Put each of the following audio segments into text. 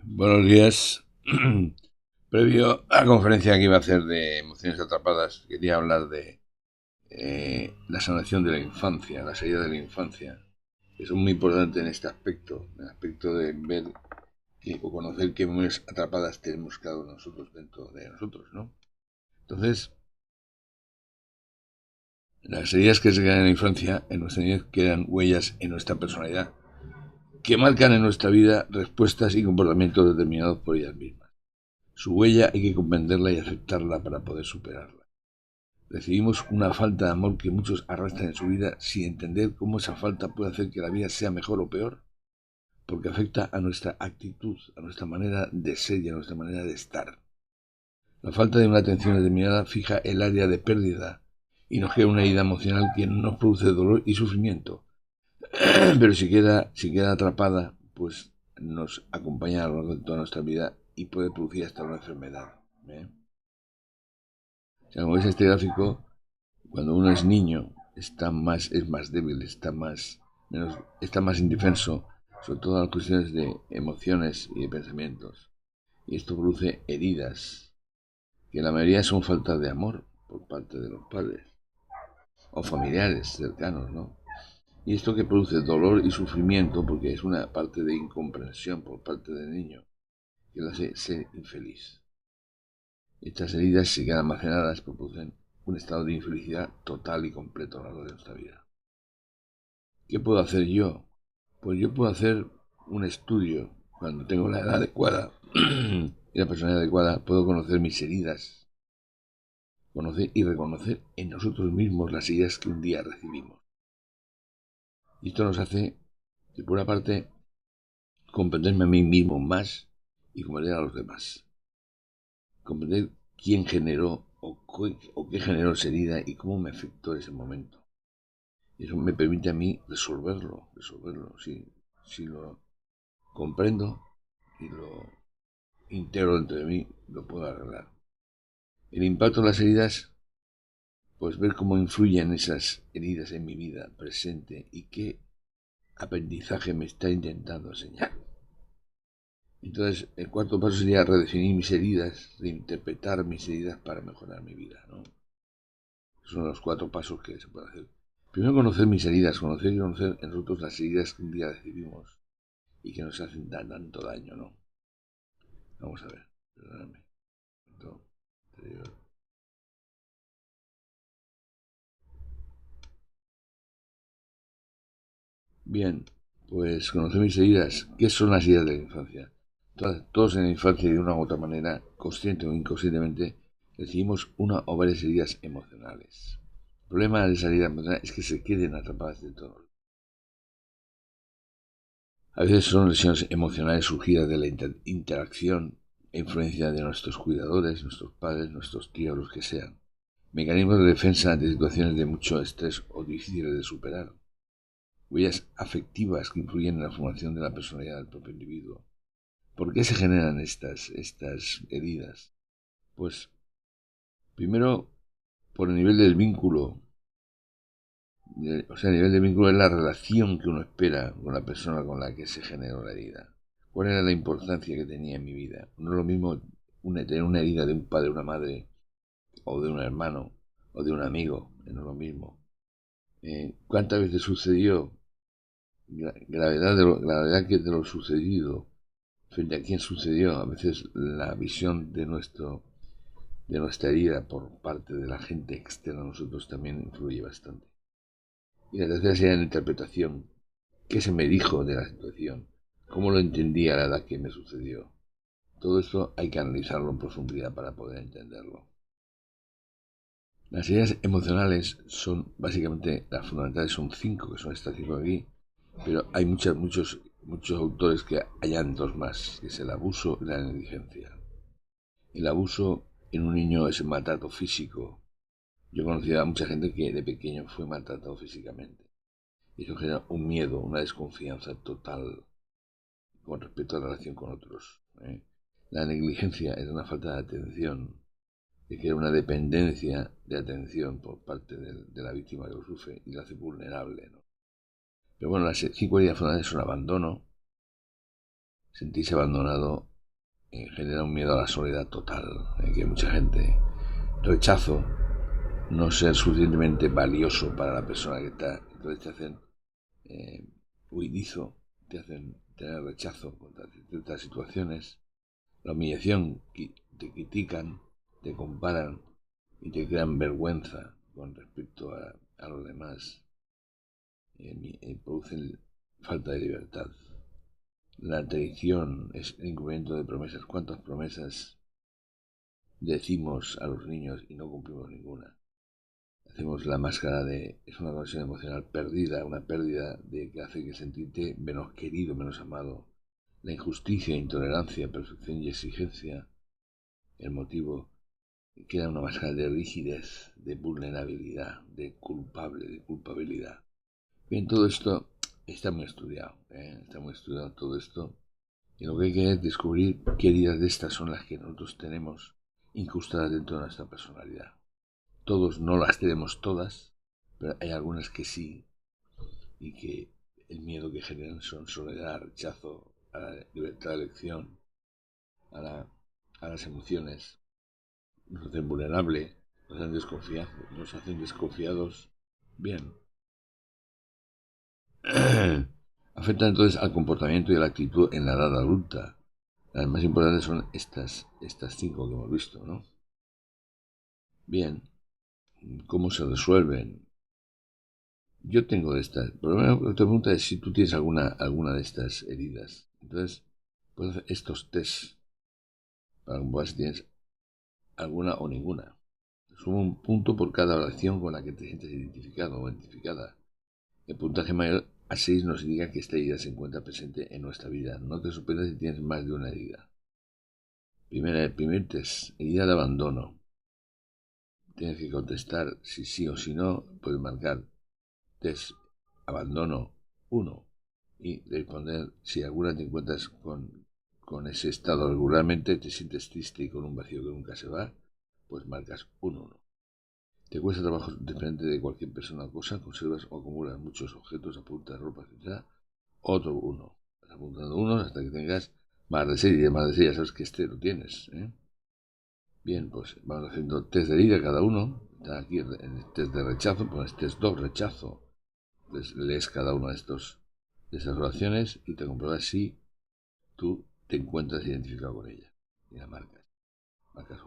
Buenos días. Previo a la conferencia que iba a hacer de emociones atrapadas, quería hablar de la sanación de la infancia, la salida de la infancia. Eso es muy importante en este aspecto, en el aspecto de ver o conocer qué memorias atrapadas tenemos cada uno de nosotros dentro de nosotros, ¿no? Entonces, las heridas que se quedan en la infancia, en nuestra niñez, quedan huellas en nuestra personalidad, que marcan en nuestra vida respuestas y comportamientos determinados por ellas mismas. Su huella hay que comprenderla y aceptarla para poder superarla. Recibimos una falta de amor que muchos arrastran en su vida sin entender cómo esa falta puede hacer que la vida sea mejor o peor, porque afecta a nuestra actitud, a nuestra manera de ser y a nuestra manera de estar. La falta de una atención determinada fija el área de pérdida y nos crea una herida emocional que nos produce dolor y sufrimiento, pero si queda atrapada, pues nos acompaña a lo largo de toda nuestra vida y puede producir hasta una enfermedad. ¿Eh? O sea, como veis este gráfico, cuando uno es niño, es más débil, está más indefenso, sobre todo en las cuestiones de emociones y de pensamientos. Y esto produce heridas, que la mayoría son faltas de amor por parte de los padres o familiares cercanos, ¿no? Y esto que produce dolor y sufrimiento, porque es una parte de incomprensión por parte del niño, que lo hace ser infeliz. Estas heridas se quedan almacenadas, producen un estado de infelicidad total y completo a lo largo de nuestra vida. ¿Qué puedo hacer yo? Pues yo puedo hacer un estudio cuando tengo la edad adecuada y la personalidad adecuada, puedo conocer mis heridas, conocer y reconocer en nosotros mismos las heridas que un día recibimos. Y esto nos hace, por una parte, comprenderme a mí mismo más y comprender a los demás. Comprender quién generó o qué generó esa herida y cómo me afectó ese momento. Y eso me permite a mí resolverlo. Si lo comprendo y lo integro dentro de mí, lo puedo arreglar. El impacto de las heridas, pues ver cómo influyen esas heridas en mi vida presente y qué aprendizaje me está intentando enseñar. Entonces, el cuarto paso sería redefinir mis heridas, reinterpretar mis heridas para mejorar mi vida, ¿no? Esos son los cuatro pasos que se pueden hacer. Primero, conocer mis heridas, conocer y conocer en nosotros las heridas que un día recibimos y que nos hacen tanto daño, ¿no? Vamos a ver, perdóname. Anterior. Bien, pues conocer mis heridas. ¿Qué son las heridas de la infancia? Todos en la infancia, de una u otra manera, consciente o inconscientemente, recibimos una o varias heridas emocionales. El problema de esas heridas emocionales es que se queden atrapadas dentro de nosotros. A veces son lesiones emocionales surgidas de la interacción e influencia de nuestros cuidadores, nuestros padres, nuestros tíos, los que sean. Mecanismos de defensa ante situaciones de mucho estrés o difíciles de superar. Huellas afectivas que influyen en la formación de la personalidad del propio individuo. ¿Por qué se generan estas heridas? Pues primero por el nivel del vínculo. O sea, el nivel de vínculo es la relación que uno espera con la persona con la que se generó la herida. ¿Cuál era la importancia que tenía en mi vida? No es lo mismo tener una herida de un padre, una madre, o de un hermano, o de un amigo, no es lo mismo. ¿Cuántas veces sucedió? Gravedad que de lo sucedido, frente a quién sucedió. A veces la visión de nuestra herida por parte de la gente externa a nosotros también influye bastante. Y la tercera sería la interpretación. ¿Qué se me dijo de la situación? ¿Cómo lo entendí a la edad que me sucedió? Todo esto hay que analizarlo en profundidad para poder entenderlo. Las heridas emocionales son básicamente las fundamentales, son cinco, que son estas cinco aquí, pero hay muchos autores que hallan dos más, que es el abuso y la negligencia. El abuso en un niño es el maltrato físico. Yo conocía a mucha gente que de pequeño fue maltratado físicamente. Y eso genera un miedo, una desconfianza total con respecto a la relación con otros. La negligencia es una falta de atención, que crea una dependencia de atención por parte de la víctima que lo sufre y la hace vulnerable, ¿no? Pero bueno, las cinco heridas fundamentales son abandono, sentirse abandonado, genera un miedo a la soledad total, que mucha gente, rechazo, no ser suficientemente valioso para la persona que está, entonces te hacen huidizo, te hacen tener rechazo contra ciertas situaciones, la humillación, te critican, te comparan y te crean vergüenza con respecto a los demás, producen falta de libertad. La traición es el incumplimiento de promesas. ¿Cuántas promesas decimos a los niños y no cumplimos ninguna? Hacemos la máscara de... Es una conexión emocional perdida, una pérdida de que hace que sentirte menos querido, menos amado. La injusticia, intolerancia, perfección y exigencia, el motivo, queda una máscara de rigidez, de vulnerabilidad, de culpabilidad. Bien, todo esto está muy estudiado, está muy estudiado todo esto. Y lo que hay que es descubrir qué heridas de estas son las que nosotros tenemos incrustadas dentro de nuestra personalidad. Todos no las tenemos todas, pero hay algunas que sí, y que el miedo que generan son soledad, rechazo a la libertad de elección, a las emociones, nos hacen vulnerables, nos hacen desconfiados. Bien. Afectan entonces al comportamiento y a la actitud en la edad adulta. Las más importantes son estas 5 que hemos visto, ¿no? Bien. ¿Cómo se resuelven? Yo tengo de estas. El problema que te pregunta es si tú tienes alguna de estas heridas. Entonces, puedes hacer estos test para comprobar si tienes alguna o ninguna. Suma un punto por cada oración con la que te sientes identificado o identificada. El puntaje mayor a 6 nos indica que esta herida se encuentra presente en nuestra vida. No te sorprendas si tienes más de una herida. El primer test, herida de abandono. Tienes que contestar si sí o si no. Puedes marcar test abandono 1 y responder si alguna te encuentras con ese estado regularmente, te sientes triste y con un vacío que nunca se va, pues marcas un 1. Te cuesta trabajo diferente de cualquier persona o cosa, conservas o acumulas muchos objetos, apuntas, ropa, etc. Otro 1. Vas apuntando 1 hasta que tengas más de 6 y de más de 6 ya sabes que este lo tienes. Bien, pues vamos haciendo test de herida cada uno. Está aquí en el test de rechazo, pones test 2, rechazo. Lees cada uno de esas oraciones y te compruebas si tú te encuentras identificado con ella. Y la marcas. Marcas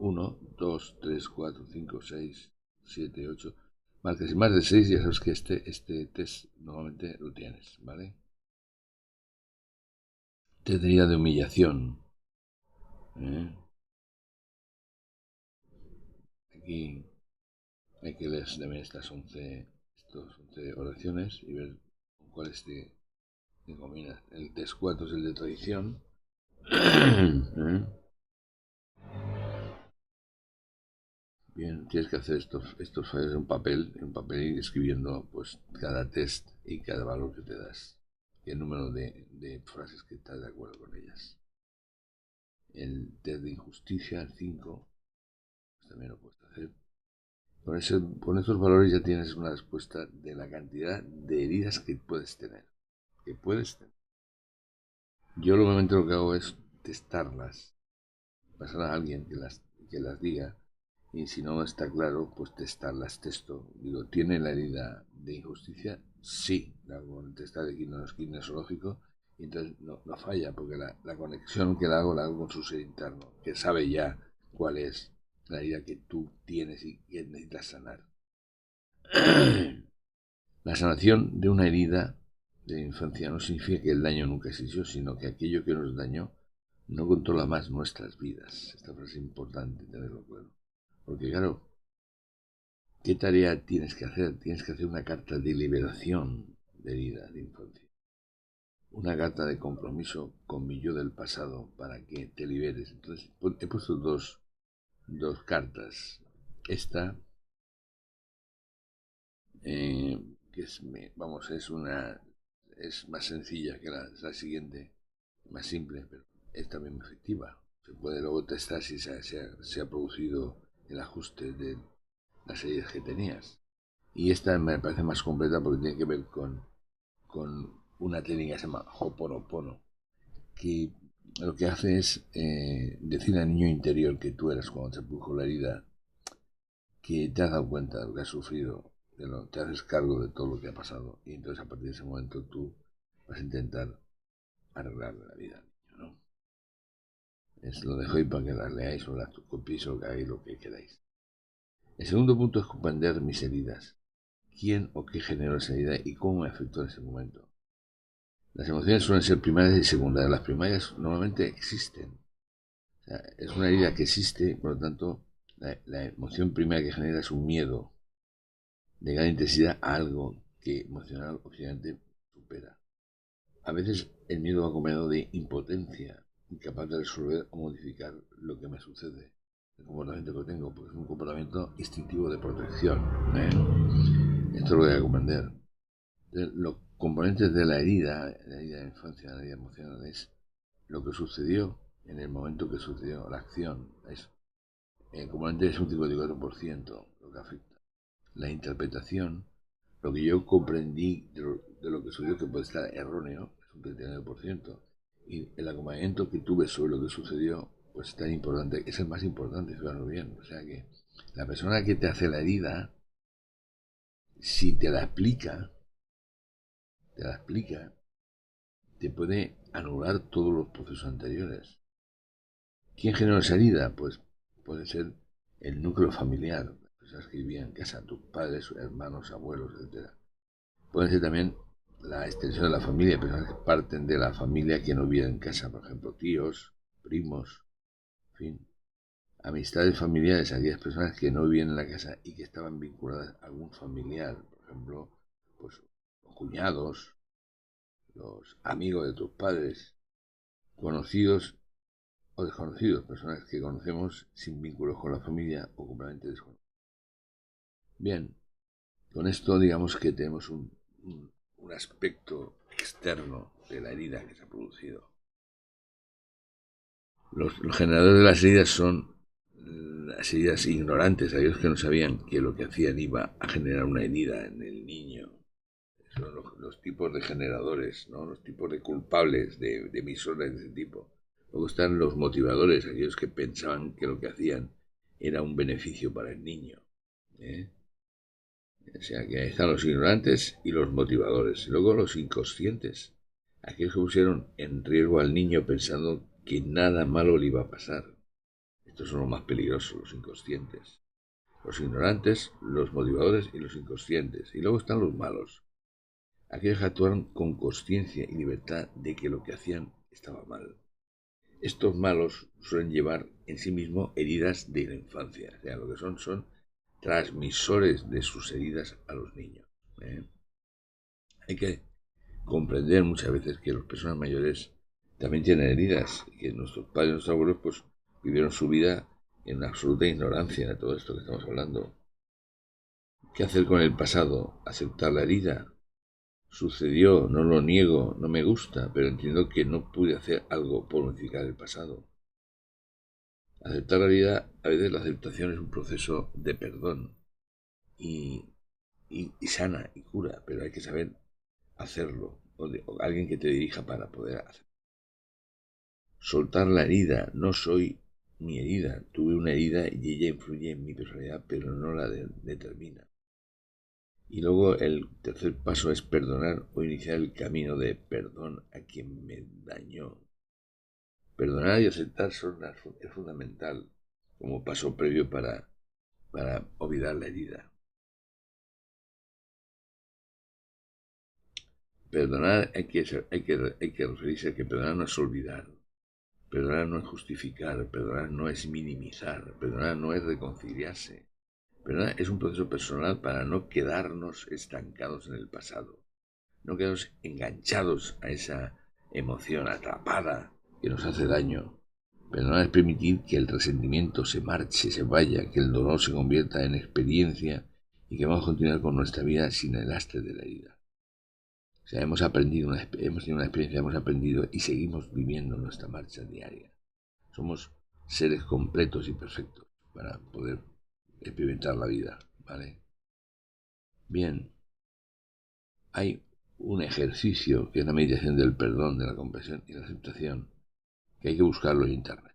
1, 2, 3, 4, 5, 6, 7, 8. Marcas y más de 6 y ya sabes que este test normalmente lo tienes, ¿vale? Te diría de humillación. Aquí hay que leer también estas 11 oraciones y ver con cuáles te combinas. El test 4 es el de traición. Bien, tienes que hacer estos fallos en un papel y escribiendo pues cada test y cada valor que te das y el número de frases que estás de acuerdo con ellas. El test de injusticia, el 5, pues también lo puedes hacer. Con estos valores ya tienes una respuesta de la cantidad de heridas que puedes tener. Yo normalmente lo que hago es testarlas, pasar a alguien que las diga. Y si no está claro, pues testarlas, testo. Digo, ¿tiene la herida de injusticia? Sí, la hago en testar de kinesiológico y entonces no falla, porque la conexión que la hago con su ser interno, que sabe ya cuál es la herida que tú tienes y que necesitas sanar. La sanación de una herida de infancia no significa que el daño nunca existió, sino que aquello que nos dañó no controla más nuestras vidas. Esta frase es importante tenerlo claro. Porque claro, ¿qué tarea tienes que hacer? Tienes que hacer una carta de liberación de herida de infancia. Una carta de compromiso con mi yo del pasado para que te liberes. Entonces, he puesto dos cartas. Esta, que es más sencilla que la siguiente, más simple, pero es también efectiva. Se puede luego testar si se ha producido el ajuste de las heridas que tenías. Y esta me parece más completa porque tiene que ver con una técnica que se llama Ho'oponopono, que lo que hace es decirle al niño interior que tú eras cuando te produjo la herida, que te has dado cuenta de lo que has sufrido, te haces cargo de todo lo que ha pasado, y entonces a partir de ese momento tú vas a intentar arreglarle la vida al niño, ¿no? Lo dejo ahí para que las leáis o las copiéis o que hagáis lo que queráis. El segundo punto es comprender mis heridas. ¿Quién o qué generó esa herida y cómo me afectó en ese momento? Las emociones suelen ser primarias y secundarias. Las primarias normalmente existen. O sea, es una herida que existe, por lo tanto, la emoción primaria que genera es un miedo de gran intensidad a algo que emocional obviamente supera. A veces el miedo va acompañado de impotencia, incapaz de resolver o modificar lo que me sucede. El comportamiento que tengo, porque es un comportamiento instintivo de protección. Esto lo voy a comprender. Los componentes de la herida de infancia, la herida emocional, es lo que sucedió en el momento que sucedió la acción. El componente es un 54% lo que afecta. La interpretación, lo que yo comprendí de lo que sucedió, que puede estar erróneo, es un 39%. Y el acompañamiento que tuve sobre lo que sucedió, pues es tan importante, es el más importante, fíjalo bien. O sea que la persona que te hace la herida, si te la explica, te puede anular todos los procesos anteriores. ¿Quién generó esa herida? Pues puede ser el núcleo familiar, personas que vivían en casa, tus padres, hermanos, abuelos, etc. Puede ser también la extensión de la familia, personas que parten de la familia que no viven en casa, por ejemplo, tíos, primos, en fin. Amistades familiares, aquellas personas que no vivían en la casa y que estaban vinculadas a algún familiar, por ejemplo, pues los cuñados, los amigos de tus padres, conocidos o desconocidos, personas que conocemos sin vínculos con la familia o completamente desconocidos. Bien, con esto digamos que tenemos un aspecto externo de la herida que se ha producido. Los generadores de las heridas son las heridas ignorantes, aquellos que no sabían que lo que hacían iba a generar una herida en el niño. Son los tipos de generadores, ¿no? Los tipos de culpables de emisores de ese tipo. Luego están los motivadores, aquellos que pensaban que lo que hacían era un beneficio para el niño. ¿eh? O sea que ahí están los ignorantes y los motivadores. Y luego los inconscientes, aquellos que pusieron en riesgo al niño pensando que nada malo le iba a pasar. Estos son los más peligrosos, los inconscientes. Los ignorantes, los motivadores y los inconscientes. Y luego están los malos, aquellos que actuaron con consciencia y libertad de que lo que hacían estaba mal. Estos malos suelen llevar en sí mismos heridas de la infancia. O sea, lo que son transmisores de sus heridas a los niños. Hay que comprender muchas veces que las personas mayores también tienen heridas y que nuestros padres y nuestros abuelos pues vivieron su vida en absoluta ignorancia de todo esto que estamos hablando. ¿Qué hacer con el pasado? ¿Aceptar la herida? Sucedió, no lo niego, no me gusta, pero entiendo que no pude hacer algo por modificar el pasado. Aceptar la vida, a veces la aceptación es un proceso de perdón y, y sana y cura, pero hay que saber hacerlo, o alguien que te dirija para poder hacerlo. Soltar la herida, no soy mi herida, tuve una herida y ella influye en mi personalidad, pero no la determina. Y luego el tercer paso es perdonar o iniciar el camino de perdón a quien me dañó. Perdonar y aceptar es fundamental como paso previo para olvidar la herida. Perdonar hay que referirse a que perdonar no es olvidar. Perdonar no es justificar, perdonar no es minimizar, perdonar no es reconciliarse. Perdonar es un proceso personal para no quedarnos estancados en el pasado, no quedarnos enganchados a esa emoción atrapada que nos hace daño. Perdonar es permitir que el resentimiento se marche, se vaya, que el dolor se convierta en experiencia y que vamos a continuar con nuestra vida sin el lastre de la herida. O sea, hemos tenido una experiencia, hemos aprendido y seguimos viviendo nuestra marcha diaria. Somos seres completos y perfectos para poder experimentar la vida, ¿vale? Bien, hay un ejercicio que es la meditación del perdón, de la compasión y la aceptación, que hay que buscarlo en internet,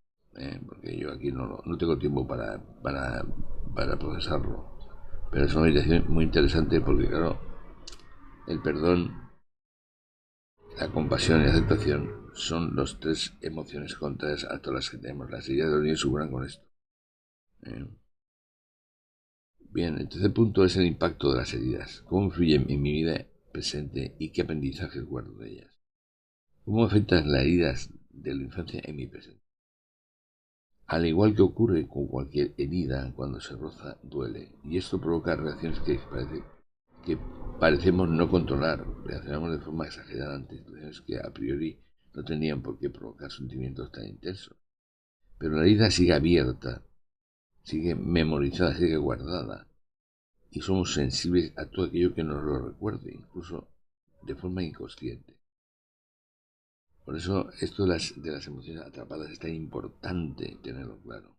porque yo aquí no tengo tiempo para procesarlo. Pero es una meditación muy interesante porque, claro, el perdón, la compasión y la aceptación son las tres emociones contrarias a todas las que tenemos. Las heridas de los niños superan con esto. ¿eh? Bien, el tercer punto es el impacto de las heridas. ¿Cómo influyen en mi vida presente y qué aprendizaje guardo de ellas? ¿Cómo afectan las heridas de la infancia en mi presente? Al igual que ocurre con cualquier herida, cuando se roza, duele. Y esto provoca reacciones que parecemos no controlar. Reaccionamos de forma exagerada ante situaciones que a priori no tenían por qué provocar sentimientos tan intensos. Pero la herida sigue abierta, sigue memorizada, sigue guardada. Y somos sensibles a todo aquello que nos lo recuerde, incluso de forma inconsciente. Por eso esto de las emociones atrapadas es tan importante tenerlo claro.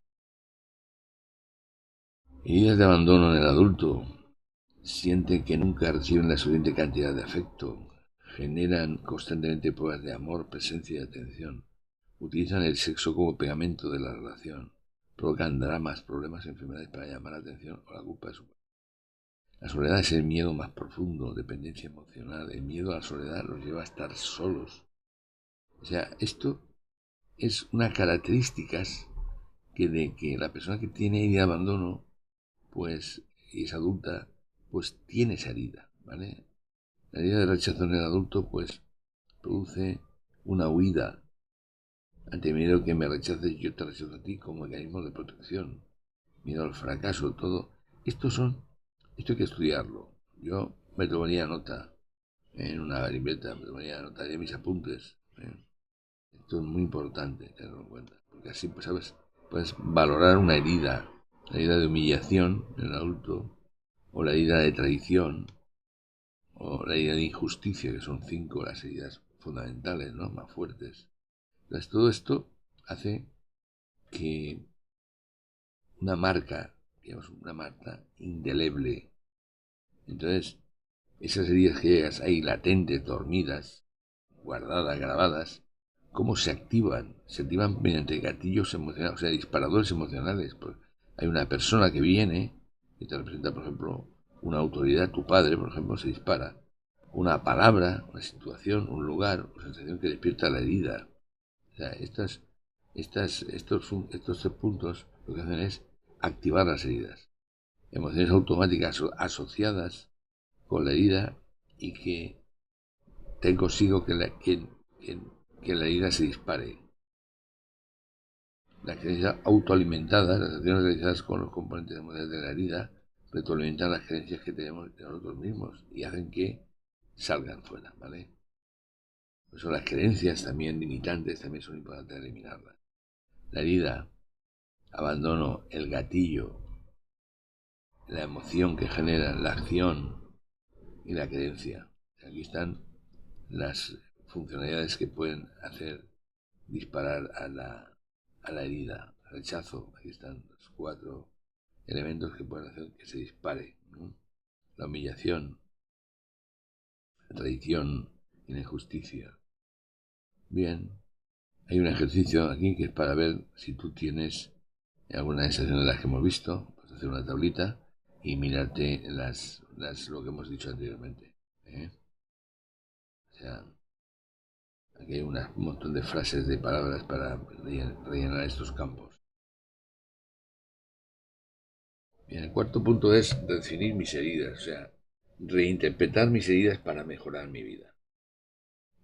Heridas de abandono en el adulto sienten que nunca reciben la suficiente cantidad de afecto, generan constantemente pruebas de amor, presencia y atención, utilizan el sexo como pegamento de la relación, provocan dramas, problemas, enfermedades para llamar la atención o la culpa de su padre. La soledad es el miedo más profundo, dependencia emocional. El miedo a la soledad los lleva a estar solos. O sea, esto es una características de que la persona que tiene herida de abandono, pues, y es adulta, pues tiene esa herida, ¿vale? La herida de rechazo en el adulto, pues, produce una huida ante el miedo que me rechaces, yo te rechazo a ti como mecanismo de protección, miedo al fracaso, todo. Esto hay que estudiarlo. Yo me tomaría nota en una libreta, me tomaría nota de mis apuntes. Esto es muy importante tenerlo en cuenta, porque así, pues, sabes, puedes valorar una herida, la herida de humillación en el adulto, o la herida de traición, o la herida de injusticia, que son 5 las heridas fundamentales, ¿no? Más fuertes. Entonces, todo esto hace que una marca, digamos, una marca indeleble. Entonces, esas heridas que llegas ahí latentes, dormidas, guardadas, grabadas, ¿cómo se activan? Se activan mediante gatillos emocionales, o sea, disparadores emocionales. Pues hay una persona que viene, que te representa, por ejemplo, una autoridad, tu padre, por ejemplo, se dispara. Una palabra, una situación, un lugar, una sensación que despierta la herida. O sea, estos 3 puntos lo que hacen es activar las heridas. Emociones automáticas asociadas con la herida y que ten consigo que la herida se dispare. Las creencias autoalimentadas, las acciones realizadas con los componentes emocionales de la herida, retroalimentan las creencias que tenemos de nosotros mismos y hacen que salgan fuera, ¿vale? Por eso las creencias también limitantes también son importantes eliminarlas. La herida, abandono, el gatillo, la emoción que genera, la acción y la creencia. Aquí están las funcionalidades que pueden hacer disparar a la herida. Rechazo, aquí están los 4 elementos que pueden hacer que se dispare, ¿no? La humillación, la traición y la injusticia. Bien, hay un ejercicio aquí que es para ver si tú tienes alguna de esas de las que hemos visto. Puedes hacer una tablita y mirarte lo que hemos dicho anteriormente. O sea, aquí hay un montón de frases, de palabras para rellenar estos campos. Bien, el cuarto punto es definir mis heridas, o sea, reinterpretar mis heridas para mejorar mi vida.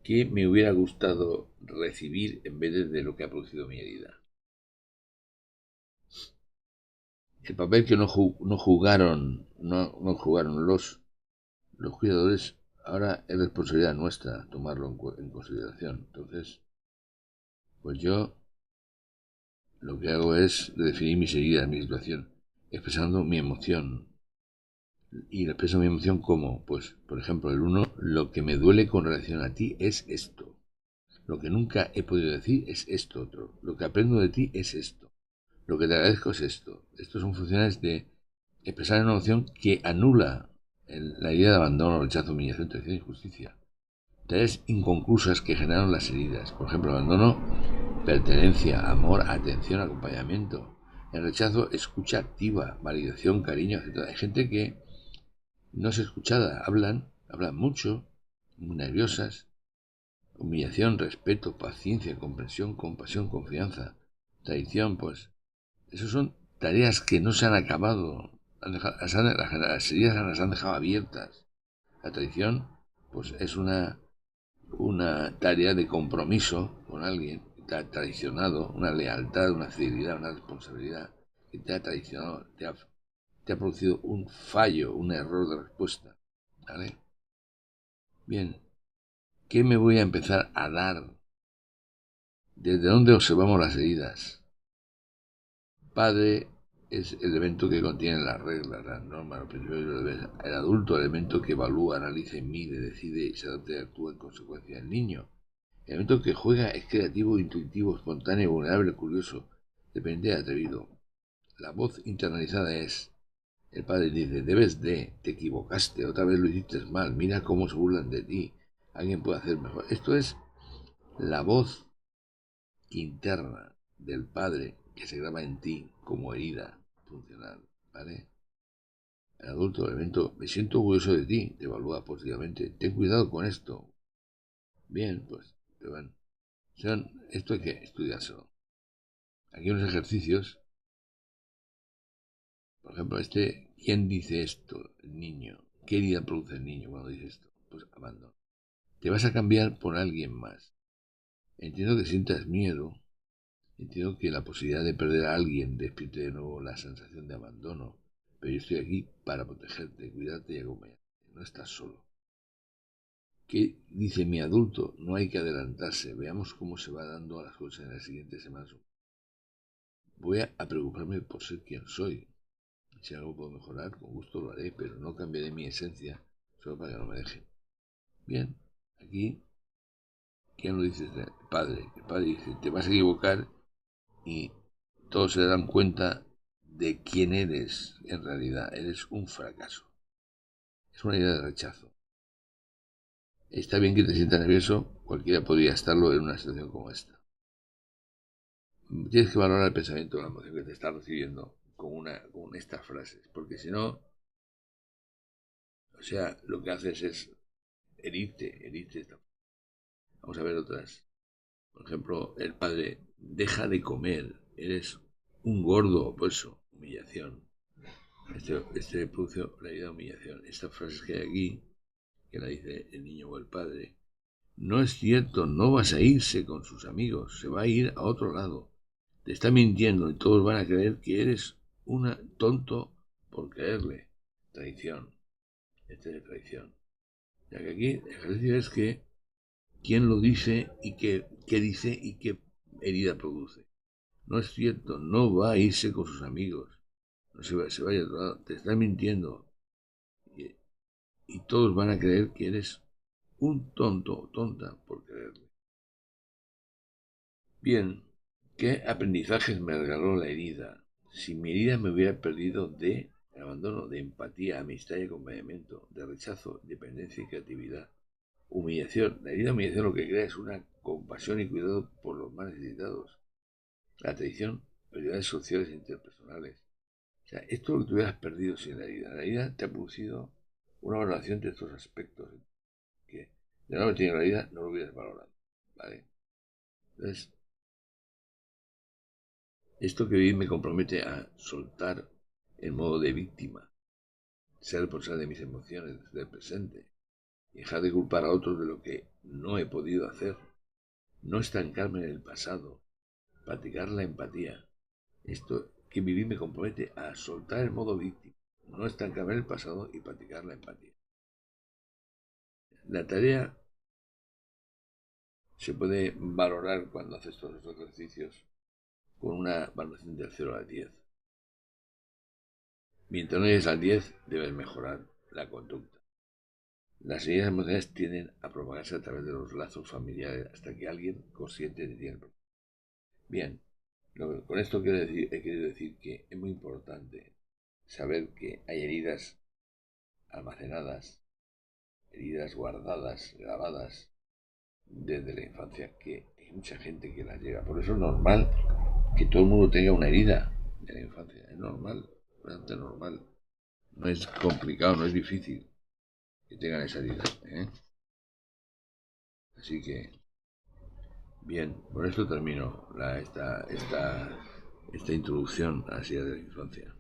¿Qué me hubiera gustado recibir en vez de lo que ha producido mi herida? El papel que no jugaron los cuidadores, ahora es responsabilidad nuestra tomarlo en consideración. Entonces, pues yo lo que hago es definir mis heridas, mi situación, expresando mi emoción. Y expreso mi emoción como, pues, por ejemplo, el 1, lo que me duele con relación a ti es esto. Lo que nunca he podido decir es esto otro. Lo que aprendo de ti es esto. Lo que te agradezco es esto. Estos son funciones de expresar una emoción que anula la idea de abandono, rechazo, humillación, traición y injusticia. Tareas inconclusas que generaron las heridas. Por ejemplo, abandono pertenencia, amor, atención, acompañamiento. El rechazo, escucha activa, validación, cariño, etc. Hay gente que no es escuchada, hablan mucho, muy nerviosas. Humillación, respeto, paciencia, comprensión, compasión, confianza, traición, pues esas son tareas que no se han acabado, las heridas las han dejado abiertas. La traición, pues es una tarea de compromiso con alguien que te ha traicionado, una lealtad, una fidelidad, una responsabilidad que te ha traicionado, te ha producido un fallo, un error de respuesta. ¿Vale? Bien, ¿qué me voy a empezar a dar? ¿Desde dónde observamos las heridas? Padre es el elemento que contiene las reglas, las normas, los principios y los deberes. El adulto, el elemento que evalúa, analiza, mide, decide y se adapta y actúa en consecuencia. El niño, el elemento que juega, es creativo, intuitivo, espontáneo, vulnerable, curioso, dependiente, atrevido. La voz internalizada es: el padre dice, debes de, te equivocaste, otra vez lo hiciste mal, mira cómo se burlan de ti, alguien puede hacer mejor. Esto es la voz interna del padre que se graba en ti como herida funcional, ¿vale? El adulto, el evento, me siento orgulloso de ti, te evalúa positivamente, ten cuidado con esto. Bien, pues, te van. Esto hay que estudiárselo. Aquí hay unos ejercicios, por ejemplo, ¿quién dice esto? El niño. ¿Qué herida produce el niño cuando dice esto? Pues abandono. Te vas a cambiar por alguien más. Entiendo que sientas miedo. Entiendo que la posibilidad de perder a alguien despierte de nuevo la sensación de abandono, pero yo estoy aquí para protegerte, cuidarte y acompañarte. No estás solo. ¿Qué dice mi adulto? No hay que adelantarse. Veamos cómo se va dando las cosas en las siguientes semanas. Voy a preocuparme por ser quien soy. Si algo puedo mejorar, con gusto lo haré, pero no cambiaré mi esencia solo para que no me dejen. Bien, aquí, ¿quién lo dice? El padre. El padre dice, te vas a equivocar y todos se darán cuenta de quién eres en realidad. Eres un fracaso. Es una idea de rechazo. Está bien que te sientas nervioso, cualquiera podría estarlo en una situación como esta. Tienes que valorar el pensamiento o la emoción que te está recibiendo con estas frases, porque si no, o sea, lo que haces es herirte. Vamos a ver otras. Por ejemplo, el padre, deja de comer, eres un gordo opuesto, humillación. Este produce la idea de humillación. Estas frases que hay aquí, que la dice el niño o el padre, no es cierto, no vas a irse con sus amigos, se va a ir a otro lado. Te está mintiendo y todos van a creer que eres un tonto por creerle. Traición. Este es traición. Ya que aquí el ejercicio es que quién lo dice y qué dice y qué herida produce. No es cierto, no va a irse con sus amigos. No se vaya a otro lado. Te está mintiendo. Y todos van a creer que eres un tonto o tonta por creerle. Bien, ¿qué aprendizajes me regaló la herida? Si mi herida me hubiera perdido de abandono, de empatía, amistad y acompañamiento, de rechazo, dependencia y creatividad, humillación. La herida de humillación lo que crea es una compasión y cuidado por los más necesitados. La traición, prioridades sociales e interpersonales. O sea, esto es lo que tú hubieras perdido sin la herida. La herida te ha producido una valoración de estos aspectos que de no haber tenido la herida no lo hubieras valorado. ¿Vale? Entonces, esto que viví me compromete a soltar el modo de víctima, ser responsable de mis emociones, del presente, y dejar de culpar a otros de lo que no he podido hacer, no estancarme en el pasado, practicar la empatía. Esto que viví me compromete a soltar el modo víctima, no estancarme en el pasado y practicar la empatía. La tarea se puede valorar cuando haces todos estos ejercicios con una valoración del 0 al 10. Mientras no llegues al 10, debes mejorar la conducta. Las heridas emocionales tienden a propagarse a través de los lazos familiares hasta que alguien consciente de tiempo. Bien, con esto he querido decir que es muy importante saber que hay heridas almacenadas, heridas guardadas, grabadas desde la infancia, que hay hay mucha gente que la llega. Por eso es normal que todo el mundo tenga una herida de la infancia. Es normal, bastante normal. No es complicado, no es difícil que tengan esa herida, ¿eh? Así que, bien, por esto termino esta introducción a la de la infancia.